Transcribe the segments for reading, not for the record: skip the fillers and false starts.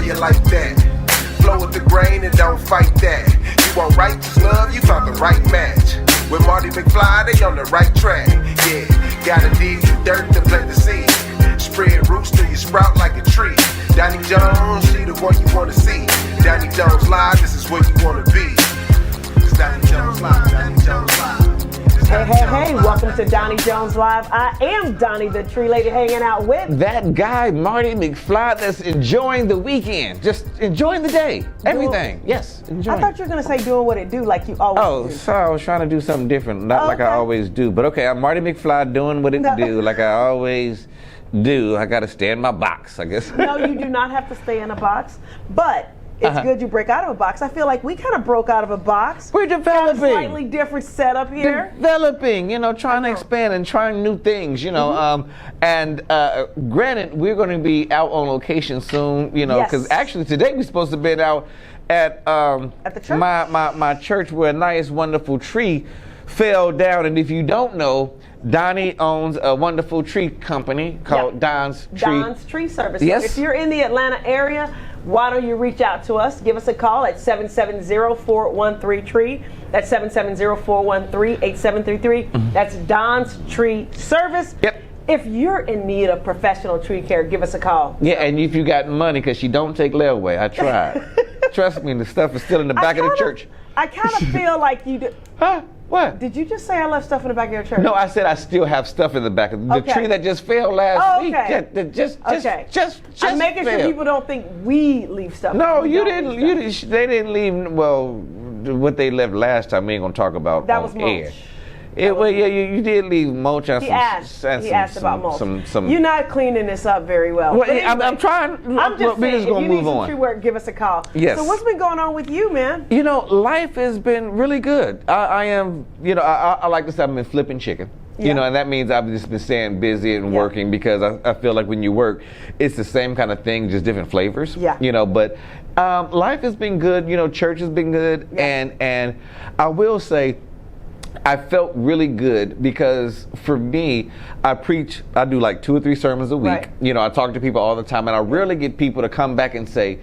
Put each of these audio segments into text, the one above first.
you like that. Flow with the grain and don't fight that. You want righteous love, you found the right match. With Mardy McFly, they on the right track. Yeah, gotta dig the dirt to plant the seed. Spread roots till you sprout like a tree. Doni Jones, she the one you wanna see. Doni Jones live, this is where you wanna be. It's Doni Jones live, Doni Jones live. Hey, welcome to Doni Jones Live. I am Donnie, the tree lady, hanging out with that guy, Mardy McFly, that's enjoying the weekend. Just enjoying the day. Everything. Yes, enjoying. I thought you were going to say doing what it do like you always do. So I was trying to do something different, not like I always do. But okay, I'm Mardy McFly doing what it do like I always do. I got to stay in my box, I guess. No, you do not have to stay in a box, but it's good you break out of a box. I feel like we kind of broke out of a box. We're developing. Got a slightly different setup here. Developing, trying to expand and trying new things, Granted, we're going to be out on location soon, because actually today we're supposed to be out at the church? my church where a nice, wonderful tree fell down. And if you don't know, Donnie owns a wonderful tree company called Don's Tree Service. Yes. So if you're in the Atlanta area, why don't you reach out to us? Give us a call at 770-413-TREE. That's 770-413-8733. That's Don's Tree Service. Yep. If you're in need of professional tree care, give us a call. Yeah, and if you got money, because she don't take layaway. I tried. Trust me, the stuff is still in the back of the church. I kind of feel like you do. Huh? What? Did you just say I left stuff in the back of your church? No, I said I still have stuff in the back of the tree that just fell last week. Just I'm making sure people don't think we leave stuff. No, you didn't. They didn't leave. Well, what they left last time, we ain't gonna talk about that on was air. mulch. You did leave mulch and he asked about mulch. You're not cleaning this up very well. Well, anyway, I'm trying. I'm just saying, just gonna if you move need some on. tree work, give us a call. Yes. So what's been going on with you, man? Life has been really good. I am. I like to say I've been flipping chicken. Yeah. And that means I've just been staying busy and working because I feel like when you work, it's the same kind of thing, just different flavors. Yeah. But life has been good. Church has been good, and I will say, I felt really good because for me, I do like 2 or 3 sermons a week. Right. I talk to people all the time, and I rarely get people to come back and say,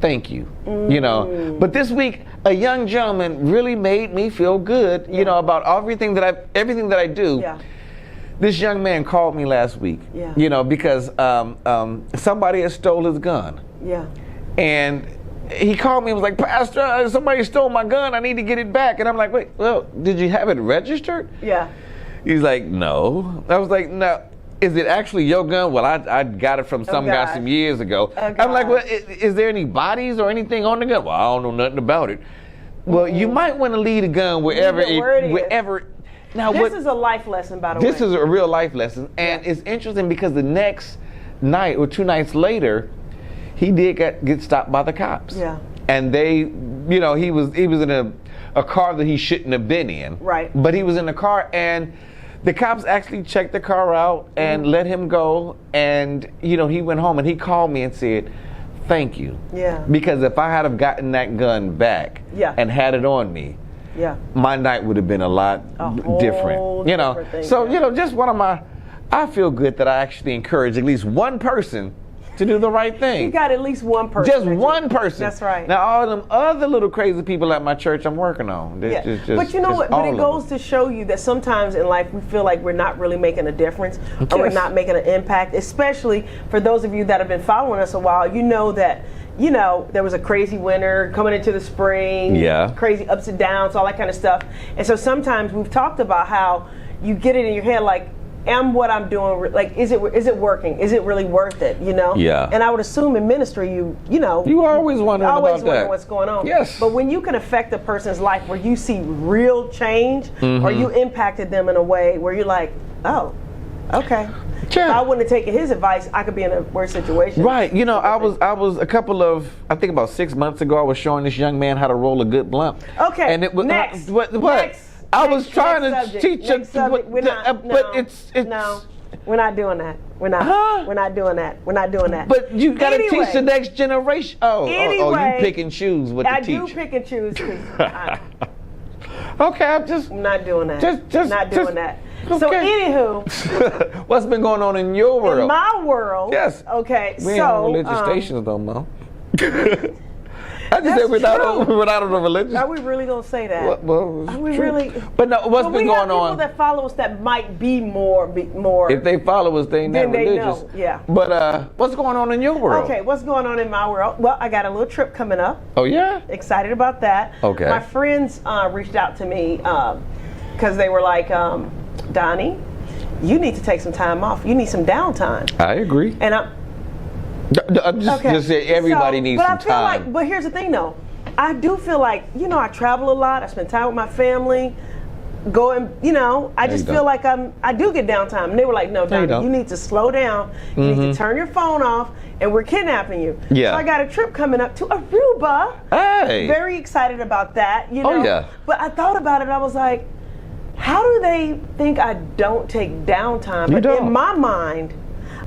thank you. But this week, a young gentleman really made me feel good, about everything that I do. Yeah. This young man called me last week, because somebody had stole his gun. Yeah. And he called me and was like, Pastor, somebody stole my gun. I need to get it back. And I'm like, wait, well, did you have it registered? Yeah. He's like, no. I was like, no. Is it actually your gun? Well, I got it from some guy some years ago. I'm like, well, is there any bodies or anything on the gun? Well, I don't know nothing about it. Well, you might want to leave the gun wherever. Now, this is a life lesson, by the way. This is a real life lesson, and it's interesting because the next night or 2 nights later, he did get stopped by the cops. Yeah. And they, he was in a car that he shouldn't have been in. Right. But he was in the car, and the cops actually checked the car out and let him go. And he went home, and he called me and said, "Thank you." Yeah. Because if I had have gotten that gun back and had it on me, my night would have been a lot different. Different thing, so just I feel good that I actually encourage at least one person to do the right thing. You got at least one person. Just one person. That's right. Now all them other little crazy people at my church, I'm working on. But you know what? But it goes to show you that sometimes in life we feel like we're not really making a difference, or we're not making an impact. Especially for those of you that have been following us a while, that there was a crazy winter coming into the spring. Yeah. Crazy ups and downs, all that kind of stuff. And so sometimes we've talked about how you get it in your head like, am what I'm doing, like, is it working? Is it really worth it? Yeah. And I would assume in ministry, you always wondering about that. What's going on. Yes. But when you can affect a person's life where you see real change, or you impacted them in a way where you're like, oh, okay. Yeah. If I wouldn't have taken his advice, I could be in a worse situation. Right. I was I think about 6 months ago, I was showing this young man how to roll a good blunt. Okay. And it was next. What? Next. I was trying to teach you, but it's no. We're not doing that. We're not. Huh? We're not doing that. We're not doing that. But you got to teach the next generation. You pick and choose what to teach. I do pick and choose. Okay, I'm not doing that. Just not doing that. Okay. So anywho, what's been going on in your world? In my world. Yes. Okay. We ain't on religious stations though, Mo. I just said we're not on the religious. Are we really gonna say that? Well, are we true. Really? But no, what's been going on? We have people that follow us that might be more. If they follow us, they not religious. Know. Yeah. But what's going on in your world? Okay, what's going on in my world? Well, I got a little trip coming up. Oh yeah. Excited about that. Okay. My friends reached out to me because they were like, Donnie, you need to take some time off. You need some downtime. I agree. And I'm just saying everybody needs some time. But here's the thing, though. I do feel like, I travel a lot. I spend time with my family. I just feel like I do get downtime. And they were like, no, Donnie, you need to slow down. You need to turn your phone off, and we're kidnapping you. Yeah. So I got a trip coming up to Aruba. Hey. Very excited about that. Oh, yeah. But I thought about it. I was like, how do they think I don't take downtime? You but don't. in my mind,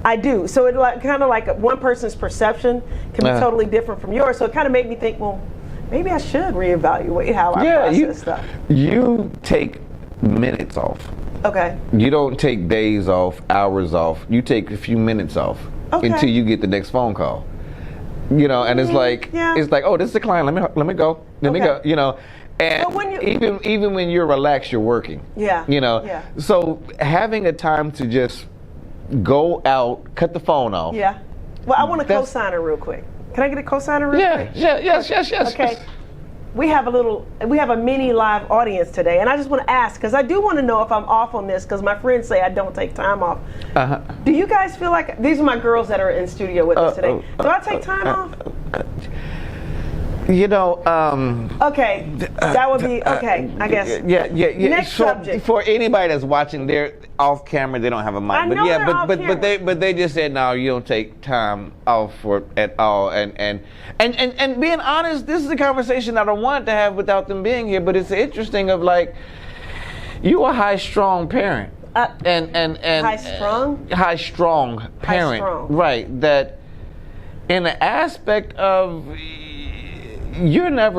I do. So it kind of like one person's perception can be totally different from yours. So it kind of made me think, well, maybe I should reevaluate how I process stuff. You take minutes off. Okay. You don't take days off, hours off. You take a few minutes off until you get the next phone call. And it's like oh, this is a client. Let me go. Let me go. And when even when you're relaxed, you're working. Yeah. So having a time to just go out, cut the phone off. Yeah. Well, I want a cosigner real quick. Can I get a cosigner real quick? Yes. Okay. We have a mini live audience today, and I just want to ask, because I do want to know if I'm off on this, because my friends say I don't take time off. Do you guys feel like, these are my girls that are in studio with us today, do I take time off? Okay, that would be, okay, I guess. Yeah. Next subject. For anybody that's watching, they're off camera, they don't have a mic. I know but they just said, no, you don't take time off at all. And being honest, this is a conversation I don't want to have without them being here, but it's interesting of like, you a high strong parent. High strong? High strong parent. High strong. Right. That in the aspect of you're not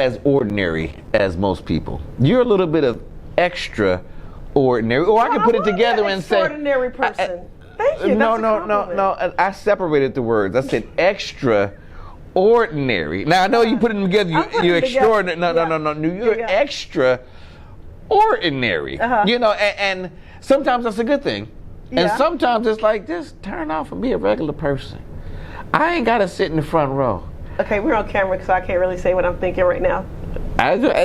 as ordinary as most people. You're a little bit of extraordinary. Or I can put it together and say extraordinary person. Thank you. No. I separated the words. I said extraordinary. Now I know you put them together. You're extraordinary. No. You're extraordinary. And sometimes that's a good thing. Yeah. And sometimes it's like, just turn off and be a regular person. I ain't got to sit in the front row. Okay, we're on camera, so I can't really say what I'm thinking right now.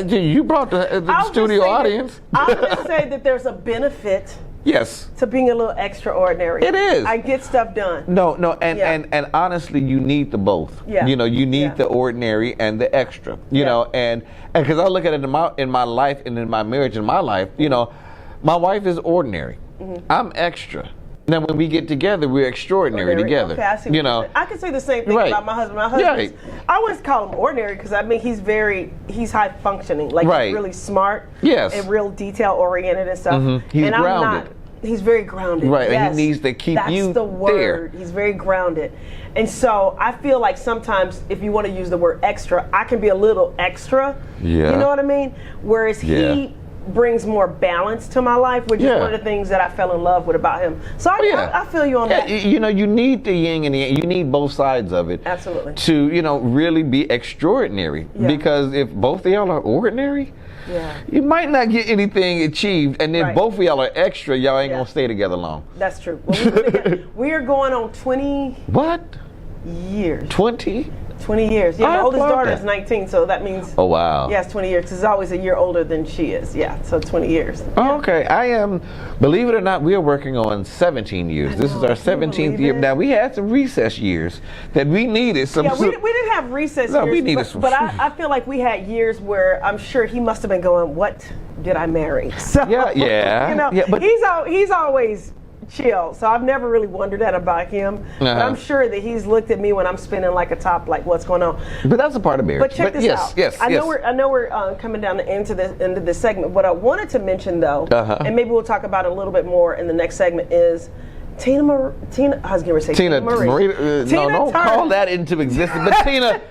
You brought the studio audience. I'll just say that there's a benefit to being a little extraordinary. It is. I get stuff done. No, and honestly, you need the both. Yeah. You need the ordinary and the extra. And because I look at it in my life and in my marriage and my life, my wife is ordinary. Mm-hmm. I'm extra. Now, when we get together, we're extraordinary together. Okay, I see. I can say the same thing about my husband. My husband, I always call him ordinary because he's high functioning, like he's really smart, and real detail oriented and stuff. Mm-hmm. He's grounded. I'm not. He's very grounded. Right, yes. and he needs to keep you there. That's the word. He's very grounded, and so I feel like sometimes if you want to use the word extra, I can be a little extra. Yeah. You know what I mean? Whereas he brings more balance to my life, which is one of the things that I fell in love with about him. So I feel you on that. You need the yin and the yang. You need both sides of it. Absolutely. To really be extraordinary. Yeah. Because if both of y'all are ordinary, you might not get anything achieved. And then both of y'all are extra, y'all ain't gonna stay together long. That's true. Well, we are going on 20 years. 20 years. Yeah, my oldest daughter is 19, so that means. Oh, wow. Yes, 20 years. She's always a year older than she is. Yeah, so 20 years. Oh, okay. I am, believe it or not, we are working on 17 years. This is our 17th year. Now, we had some recess years that we needed. We didn't have recess years. We needed some. But I feel like we had years where I'm sure he must have been going, what did I marry? So, but he's always chill, so I've never really wondered that about him. But I'm sure that he's looked at me when I'm spinning like a top, like what's going on. But that's a part of marriage. But check this out. I know we're coming down the end of this segment. What I wanted to mention though, and maybe we'll talk about it a little bit more in the next segment, is I was going to say Tina Marie. No, don't call that into existence. But Tina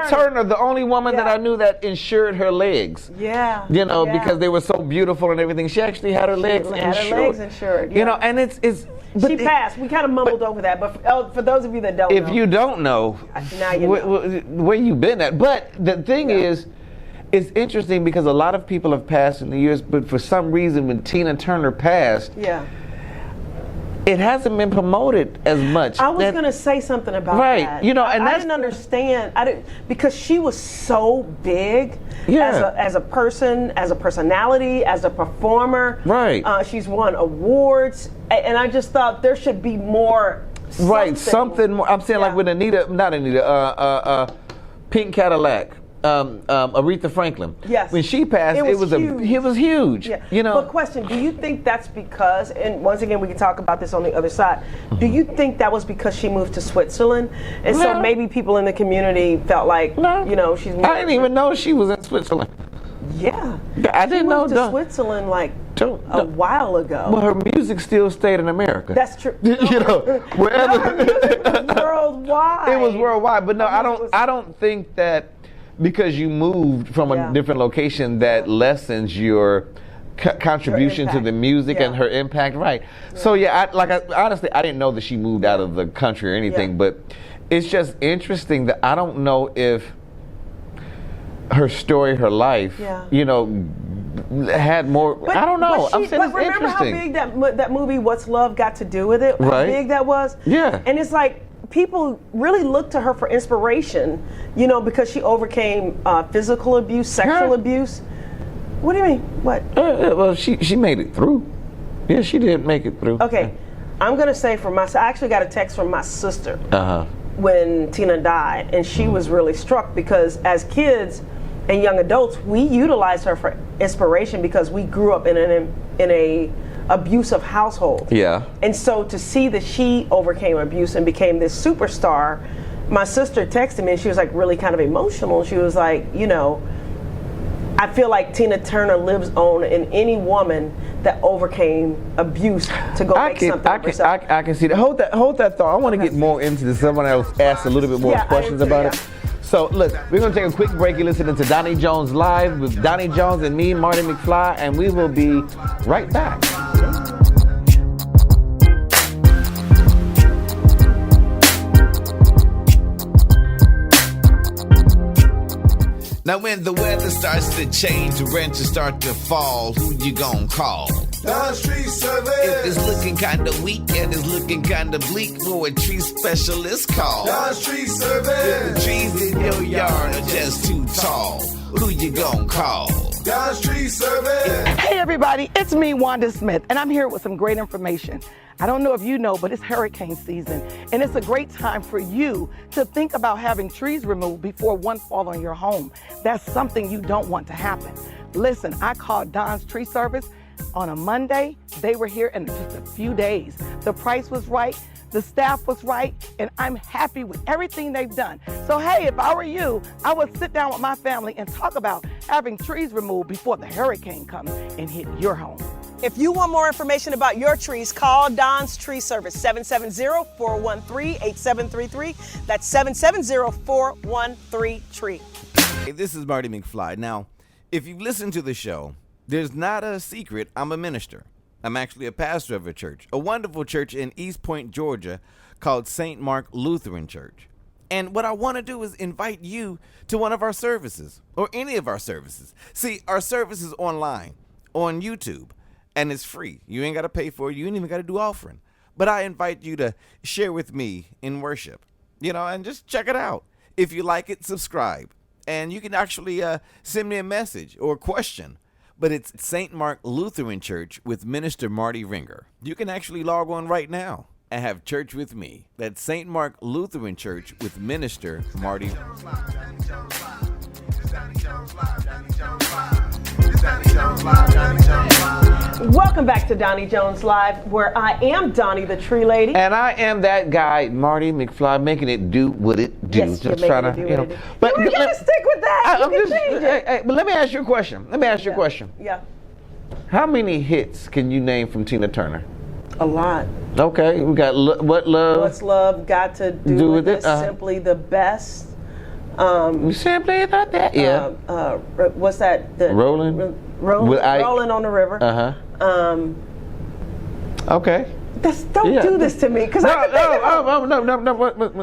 Turner, the only woman that I knew that insured her legs. Yeah. You know, because they were so beautiful and everything. She actually had her legs insured. Yeah. You know, and it's. But she passed. We kind of mumbled over that, but for those of you that don't know. If you don't know, now you know. Where you been at. But the thing is, it's interesting because a lot of people have passed in the years, but for some reason when Tina Turner passed, it hasn't been promoted as much. I was going to say something about that. You know, and I didn't understand. Because she was so big as a person, as a personality, as a performer. Right. She's won awards, and I just thought there should be more. Something more. I'm saying like with Pink Cadillac. Aretha Franklin. Yes. When she passed, it was huge. Yeah. You know. But question: do you think that's because? And once again, we can talk about this on the other side. Do you think that was because she moved to Switzerland, and so maybe people in the community felt like, you know, she's. I didn't even know she was in Switzerland. Yeah. I didn't know. She moved to Switzerland like a while ago. Well, her music still stayed in America. That's true. You know, wherever. Her music was worldwide. It was worldwide, but no, I don't think that. Because you moved from a different location, that lessens your contribution to the music and her impact, right? Yeah. So honestly, I didn't know that she moved out of the country or anything, but it's just interesting that I don't know if her story, her life, you know, had more. But, I don't know. I'm saying it's remember interesting. how big that movie "What's Love" got to do with it? How big that was? Yeah. And it's like. People really look to her for inspiration, you know, because she overcame physical abuse, sexual abuse. What do you mean? What? Well, she made it through. Yeah, she did make it through. Okay, I'm gonna say I actually got a text from my sister when Tina died, and she was really struck because as kids and young adults, we utilized her for inspiration because we grew up in a abusive household. Yeah. And so to see that she overcame abuse and became this superstar, my sister texted me and she was like really kind of emotional. She was like, you know, I feel like Tina Turner lives on in any woman that overcame abuse to go make something of herself. I can see that. Hold that thought. I want to get more into this. Someone else asked a little bit more questions about it. So look, we're going to take a quick break. You're listening to Doni Jones Live with Doni Jones and me, Mardy McFly, and we will be right back. Now when the weather starts to change, the renters start to fall, who you gonna call? Don's Tree Service. If it's looking kinda weak and it's looking kinda bleak, who a tree specialist call? Don's Tree Service. If the trees in your yard are just too tall, who you gonna call? Don's Tree Service. Hey everybody, it's me, Wanda Smith, and I'm here with some great information. I don't know if you know, but it's hurricane season, and it's a great time for you to think about having trees removed before one falls on your home. That's something you don't want to happen. Listen, I called Don's Tree Service on a Monday. They were here in just a few days. The price was right, the staff was right, and I'm happy with everything they've done. So hey, if I were you, I would sit down with my family and talk about having trees removed before the hurricane comes and hit your home. If you want more information about your trees, call Don's Tree Service, 770-413-8733. That's 770-413-TREE. Hey, this is Mardy McFly. Now, if you've listened to the show, there's not a secret, I'm a minister. I'm actually a pastor of a church, a wonderful church in East Point, Georgia, called St. Mark Lutheran Church. And what I want to do is invite you to one of our services, or any of our services. See, our service is online, on YouTube. And it's free. You ain't got to pay for it. You ain't even got to do offering. But I invite you to share with me in worship, you know, and just check it out. If you like it, subscribe. And you can actually send me a message or a question. But it's St. Mark Lutheran Church with Minister Marty Ringer. You can actually log on right now and have church with me. That's St. Mark Lutheran Church with Minister Marty. Welcome back to Doni Jones Live, where I am Doni the Tree Lady. And I am that guy, Mardy McFly, making it do what it do. Yes, just trying to, you know. But we're going to stick with that. But let me ask you a question. Yeah. How many hits can you name from Tina Turner? A lot. Okay, we got What Love. What's Love Got to Do with It? Simply the Best. Simply not that. Yeah. What's that? Rolling. Rolling on the River. Okay. Don't do this to me, because No.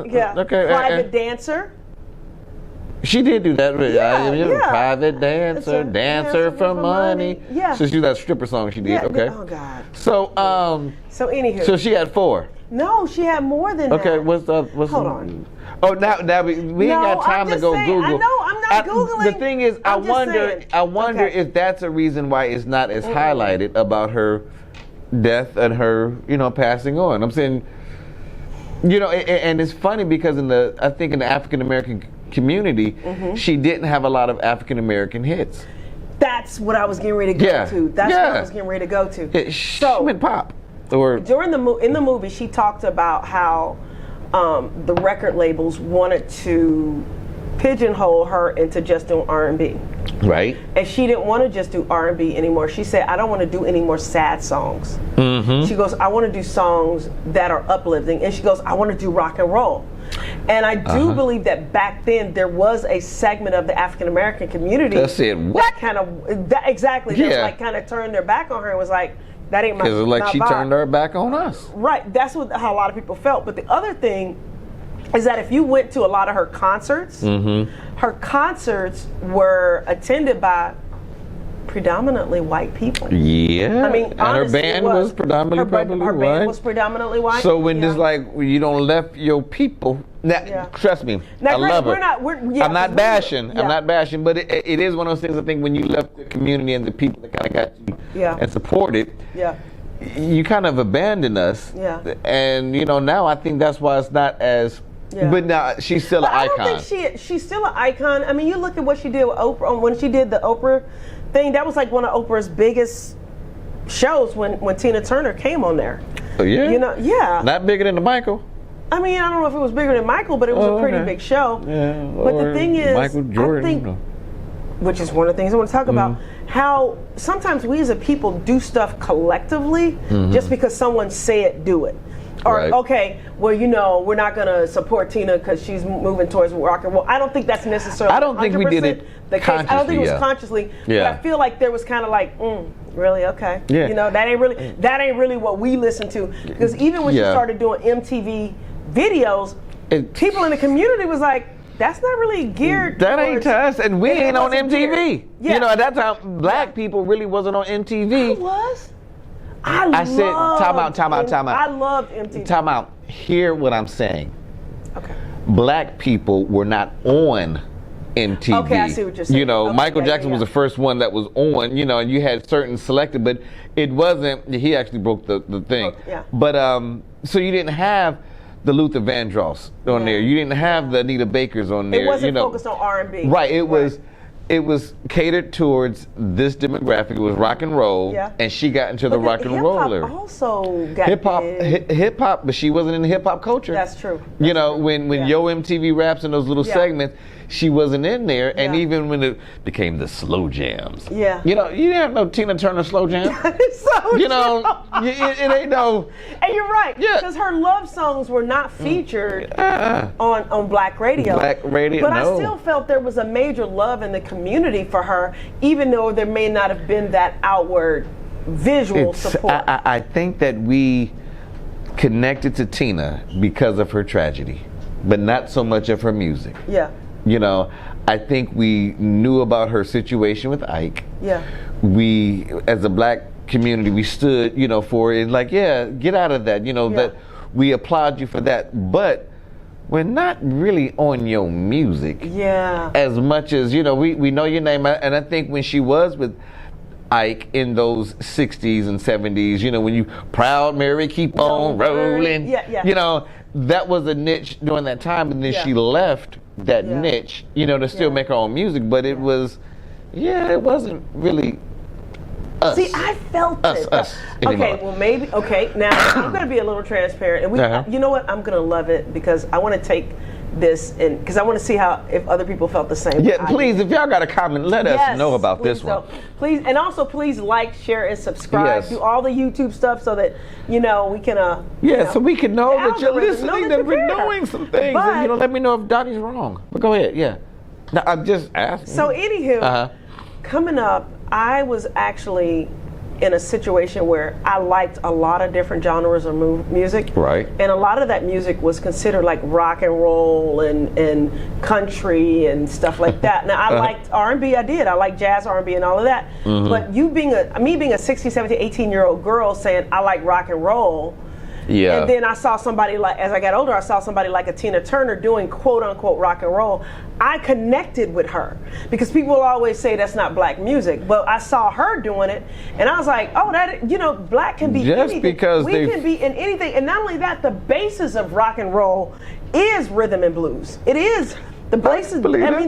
Yeah. Okay. Private Dancer. She did do that. Yeah. Private dancer for money. Yeah. So she did that stripper song she did. Yeah. Okay. Oh God. So anywho. So she had 4. No, she had more than that. Okay. What's Hold on. Oh, now we ain't got time to go Google. I know, I'm not Googling. The thing is, I wonder if that's a reason why it's not as highlighted about her death and her, passing on. I'm saying, and it's funny because I think in the African American community, she didn't have a lot of African American hits. That's what I was getting ready to go to. That's what I was getting ready to go to. She went pop. During in the movie, she talked about how the record labels wanted to pigeonhole her into just doing R&B. Right. And she didn't want to just do R&B anymore. She said, I don't want to do any more sad songs. She goes, I want to do songs that are uplifting. And she goes, I want to do rock and roll. And I do believe that back then there was a segment of the African American community that said, what? That kind of, exactly, just like kind of turned their back on her and was like, that ain't my vibe. Because she turned her back on us. Right, that's how a lot of people felt. But the other thing is that if you went to a lot of her concerts, her concerts were attended by predominantly white people. Yeah. I mean, and her band was predominantly her white. band was predominantly white. So when it's like you don't left your people, trust me, I love her. I'm not bashing. I'm not bashing, but it is one of those things. I think when you left the community and the people that kind of got you and supported, you kind of abandoned us. Yeah. And now I think that's why it's not as. Yeah. But now she's still an icon. I don't think she's still an icon. I mean, you look at what she did with Oprah. When she did the Oprah thing, that was like one of Oprah's biggest shows when Tina Turner came on there. Oh yeah. Not bigger than the Michael. I mean, I don't know if it was bigger than Michael, but it was a pretty big show. Yeah. But the thing is, Michael Jordan, I think, which is one of the things I want to talk about, how sometimes we as a people do stuff collectively just because someone said do it. Or, okay, well, we're not going to support Tina because she's moving towards rock and roll. I don't think that's necessarily I don't think we did it consciously. I don't think it was consciously. But I feel like there was kind of like, really? Okay. Yeah. That ain't really what we listen to. Because even when she started doing MTV videos, people in the community was like, that's not really geared that ain't to us, and we ain't on MTV. At that time, black people really wasn't on MTV. I was. I said, time out. I loved MTV. Time out. Hear what I'm saying. Okay. Black people were not on MTV. Okay, I see what you're saying. Michael Jackson was the first one that was on, and you had certain selected, but it wasn't, he actually broke the thing. But, so you didn't have the Luther Vandross on there. You didn't have the Anita Bakers on there. It wasn't focused on R&B. Right, it was catered towards this demographic. It was rock and roll, and she got into the rock and roller. Hip-hop also got hip-hop, but she wasn't in the hip-hop culture. That's true. When Yo MTV Raps and those little segments, she wasn't in there. And even when it became the slow jams. Yeah. You didn't have no Tina Turner slow jam. It's so it ain't no. And you're right. Because her love songs were not featured on Black radio. But I still felt there was a major love in the community for her, even though there may not have been that outward visual support. I think that we connected to Tina because of her tragedy, but not so much of her music. Yeah. I think we knew about her situation with Ike. Yeah. We, as a black community, we stood, for it. Like, get out of that. That we applaud you for that. But we're not really on your music. Yeah. As much as, we know your name. And I think when she was with Ike in those 60s and 70s, when you Proud Mary, keep on rolling. Yeah. That was a niche during that time. And then she left that niche, to still make her own music, but it was, it wasn't really us. See, I felt us okay, well now I'm going to be a little transparent, and you know what, I'm going to love it because I want to take this, and because I want to see if other people felt the same. Yeah, please, if y'all got a comment, let us know about this one. Please, and also please like, share, and subscribe. Do all the YouTube stuff so that we can. So we can know that you're listening, that we're doing some things, and let me know if Donnie's wrong. But go ahead, No, I'm just asking. So anywho, coming up, I was actually in a situation where I liked a lot of different genres of music. Right. And a lot of that music was considered like rock and roll and country and stuff like that. Now I liked R&B, I liked jazz, R&B and all of that. But me being a 16, 17, 18-year-old girl saying I like rock and roll. Yeah. And then I saw somebody as I got older, I saw somebody like a Tina Turner doing quote unquote rock and roll. I connected with her because people will always say that's not black music, but I saw her doing it and I was like, oh, black can be anything. Because we can be in anything. And not only that, the basis of rock and roll is rhythm and blues. It is the basis.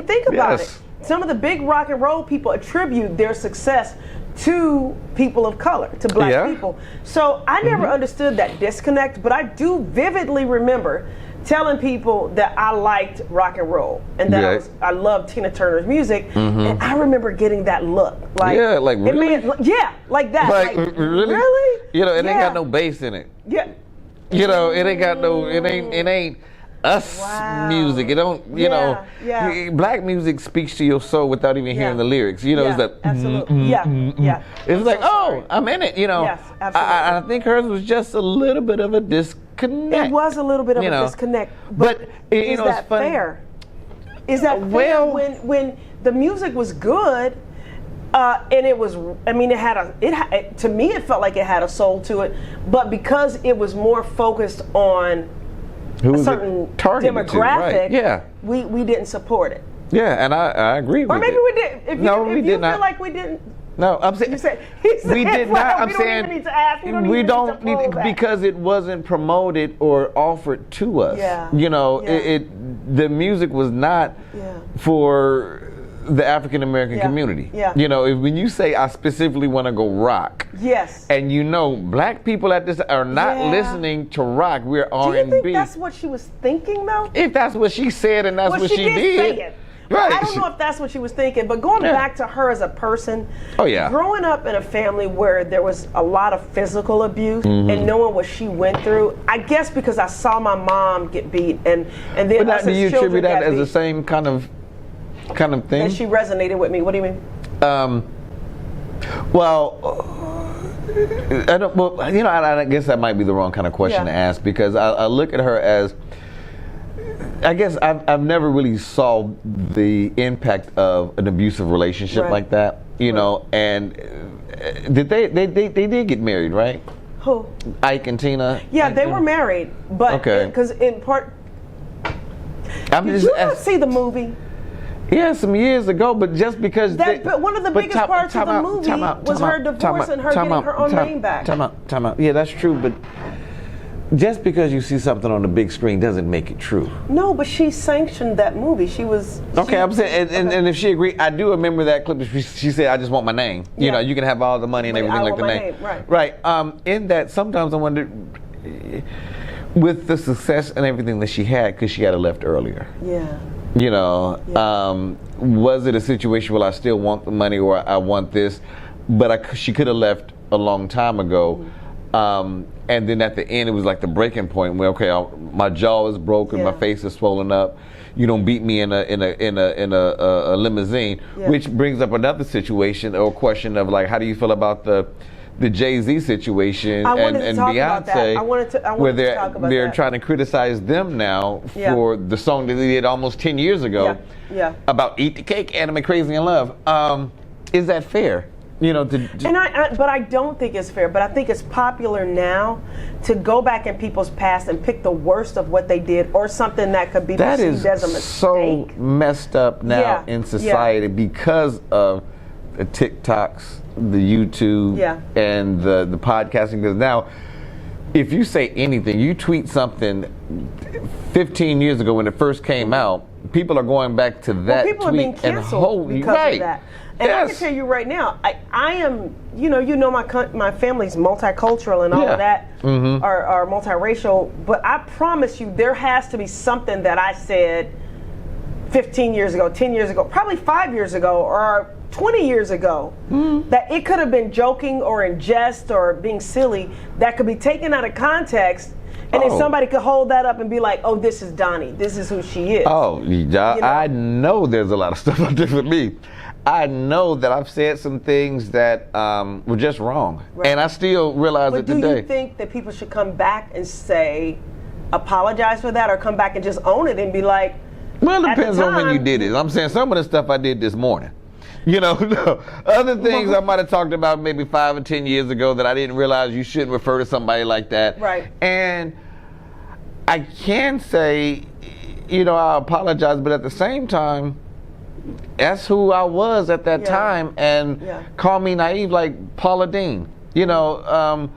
Think about it. Some of the big rock and roll people attribute their success to people of color, to black people. So I never understood that disconnect, but I do vividly remember telling people that I liked rock and roll and that I loved Tina Turner's music, and I remember getting that look. Like, really? Like that. Like really? Really? It ain't got no bass in it. Yeah. It ain't got no. It ain't us music. It don't. Black music speaks to your soul without even hearing the lyrics. It's like absolutely. It's like I'm in it. Yes, absolutely. I think hers was just a little bit of a disconnect. It was a little bit of a disconnect. But is that fair? Is that fair when the music was good? And it was, to me it felt like it had a soul to it, but because it was more focused on a certain demographic, we didn't support it. Yeah, and I agree with it. Or maybe we did. If you feel like we didn't. No, I'm saying we did not. I'm saying we don't need because it wasn't promoted or offered to us. The music was not for the African American community. When you say I specifically want to go rock, and black people at this are not listening to rock, we're R&B. Do you think that's what she was thinking though? If that's what she said and that's what she did. Right. I don't know if that's what she was thinking, but going back to her as a person, growing up in a family where there was a lot of physical abuse and knowing what she went through, I guess because I saw my mom get beat and then do you attribute that as the same kind of thing? And she resonated with me. What do you mean? I guess that might be the wrong kind of question to ask because I look at her as, I guess I've never really saw the impact of an abusive relationship like that, and did they did get married, right? Who? Ike and Tina? Yeah, they were married, but because in part, did you not see the movie? Yeah, some years ago, but just because but one of the biggest parts of the movie was her divorce and her getting her own name back. Time out. Yeah, that's true, but just because you see something on the big screen doesn't make it true. No, but she sanctioned that movie. I'm saying, and if she agreed, I do remember that clip. She said, "I just want my name. You can have all the money and everything like the name." Right. In that, sometimes I wonder, with the success and everything that she had, because she had left earlier. Yeah. Was it a situation where I still want the money or I want this, but she could have left a long time ago. And then at the end, it was like the breaking point where my jaw is broken, my face is swollen up. You don't beat me in a limousine, which brings up another situation or question of like, how do you feel about the Jay Z situation and Beyonce, where they're trying to criticize them now for the song that they did almost 10 years ago about "Eat the Cake," Anime Crazy in Love. Is that fair? But I don't think it's fair. But I think it's popular now to go back in people's past and pick the worst of what they did or something that could be perceived as a mistake. So messed up now in society because of the TikToks, the YouTube, and the podcasting. Because now, if you say anything, you tweet something 15 years ago when it first came out, people are going back to that people are being canceled because of that. And I can tell you right now, I am, my family's multicultural and all of that are multiracial, but I promise you there has to be something that I said 15 years ago, 10 years ago, probably 5 years ago, or 20 years ago, that it could have been joking or in jest or being silly, that could be taken out of context. And then somebody could hold that up and be like, oh, this is Doni. This is who she is. Oh, I know there's a lot of stuff out there for me. I know that I've said some things that were just wrong. Right. And I still realize it today. But do you think that people should come back and say, apologize for that, or come back and just own it and be like, well, it depends on when you did it. I'm saying some of the stuff I did this morning. Other things I might have talked about maybe 5 or 10 years ago that I didn't realize you shouldn't refer to somebody like that. Right. And I can say, I apologize, but at the same time, that's who I was at that time, and call me naive like Paula Deen. I'm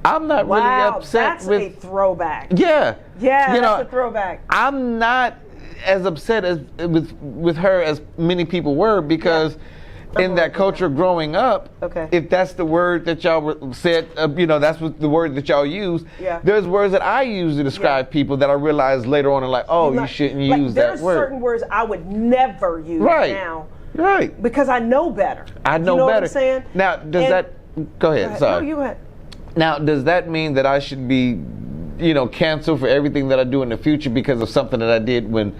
not really upset that's with. That's a throwback. Yeah. Yeah, that's a throwback. I'm not as upset as with her as many people were, because in that culture growing up, if that's the word that y'all said, that's what the word that y'all use. Yeah. There's words that I use to describe people that I realized later on, like, you shouldn't use that word. There's certain words I would never use now. Right. Because I know better. I know better. What I'm saying? Now, go ahead. Sorry. No, you ahead. Now, does that mean that I should be, canceled for everything that I do in the future because of something that I did when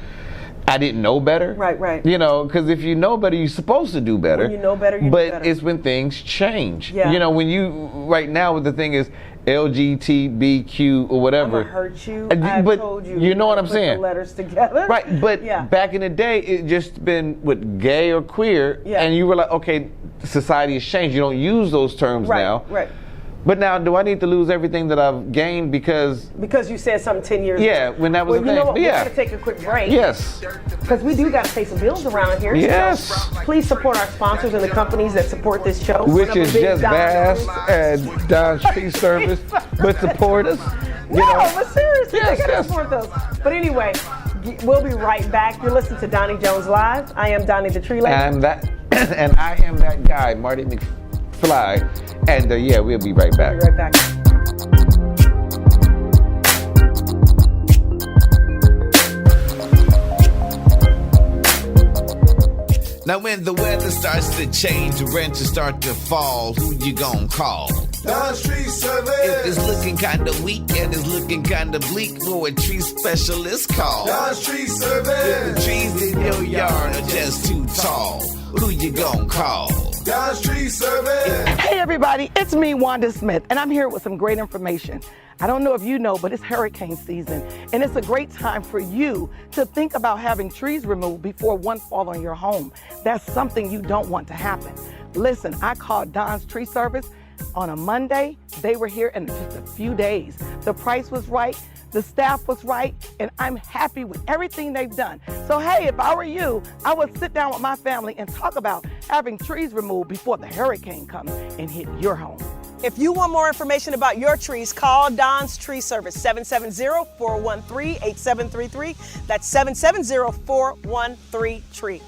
I didn't know better? Right. Because if you know better, you're supposed to do better. When you know better, you do better. But it's when things change. Yeah. When you, right now, the thing is LGBTQ or whatever. I'm gonna hurt you. I've told you. You know what I'm put saying? The letters together. Right, but back in the day, it just been with gay or queer, and you were like, okay, society has changed. You don't use those terms now. Right. But now, do I need to lose everything that I've gained because you said something 10 years ago? Yeah, when that was a thing. You know what? We got to take a quick break. Yes. Because we do got to pay some bills around here. Yes. So please support our sponsors and the companies that support this show. Which is Just Bass and Don's Tree Service. But support us. But seriously, they got to support those. But anyway, we'll be right back. You're listening to Doni Jones Live. I am Doni the Tree Lady. And I am that guy, Mardy McFly. And we'll be right back. We'll be right back. Now when the weather starts to change, rents start to fall, who you gonna call? Don's Tree Service. If it's looking kinda weak and it's looking kinda bleak, for a tree specialist call. Don's Tree Service. If the trees in your yard are just too tall, who you gonna call? Don's Tree Service. Hey everybody, it's me, Wanda Smith, and I'm here with some great information. I don't know if you know, but it's hurricane season, and it's a great time for you to think about having trees removed before one falls on your home. That's something you don't want to happen. Listen, I called Don's Tree Service on a Monday. They were here in just a few days. The price was right, the staff was right, and I'm happy with everything they've done. So hey, if I were you, I would sit down with my family and talk about having trees removed before the hurricane comes and hit your home. If you want more information about your trees, call Don's Tree Service, 770-413-8733. That's 770-413-TREE.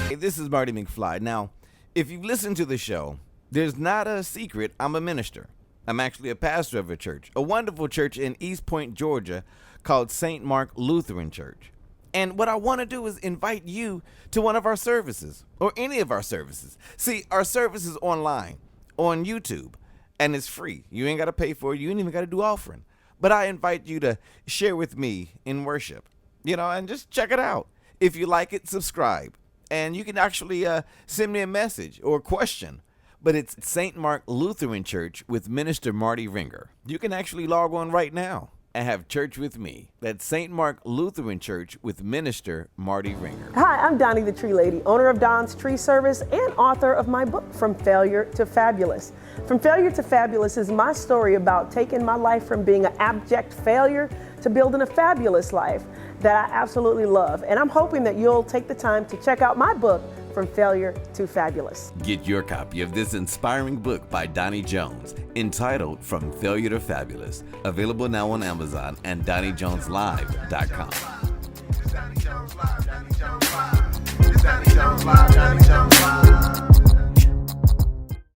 Hey, this is Mardy McFly. Now, if you've listened to the show, there's not a secret. I'm a minister. I'm actually a pastor of a church, a wonderful church in East Point, Georgia, called St. Mark Lutheran Church. And what I want to do is invite you to one of our services, or any of our services. See, our service is online, on YouTube, and it's free. You ain't got to pay for it. You ain't even got to do offering. But I invite you to share with me in worship, and just check it out. If you like it, subscribe. And you can actually send me a message or a question. But it's St. Mark Lutheran Church with Minister Marty Ringer. You can actually log on right now and have church with me. That's St. Mark Lutheran Church with Minister Marty Ringer. Hi, I'm Doni the Tree Lady, owner of Don's Tree Service and author of my book, From Failure to Fabulous. From Failure to Fabulous is my story about taking my life from being an abject failure to building a fabulous life that I absolutely love. And I'm hoping that you'll take the time to check out my book, From Failure to Fabulous. Get your copy of this inspiring book by Doni Jones, entitled From Failure to Fabulous, available now on Amazon and DoniJonesLive.com. McFly, Doni Jones.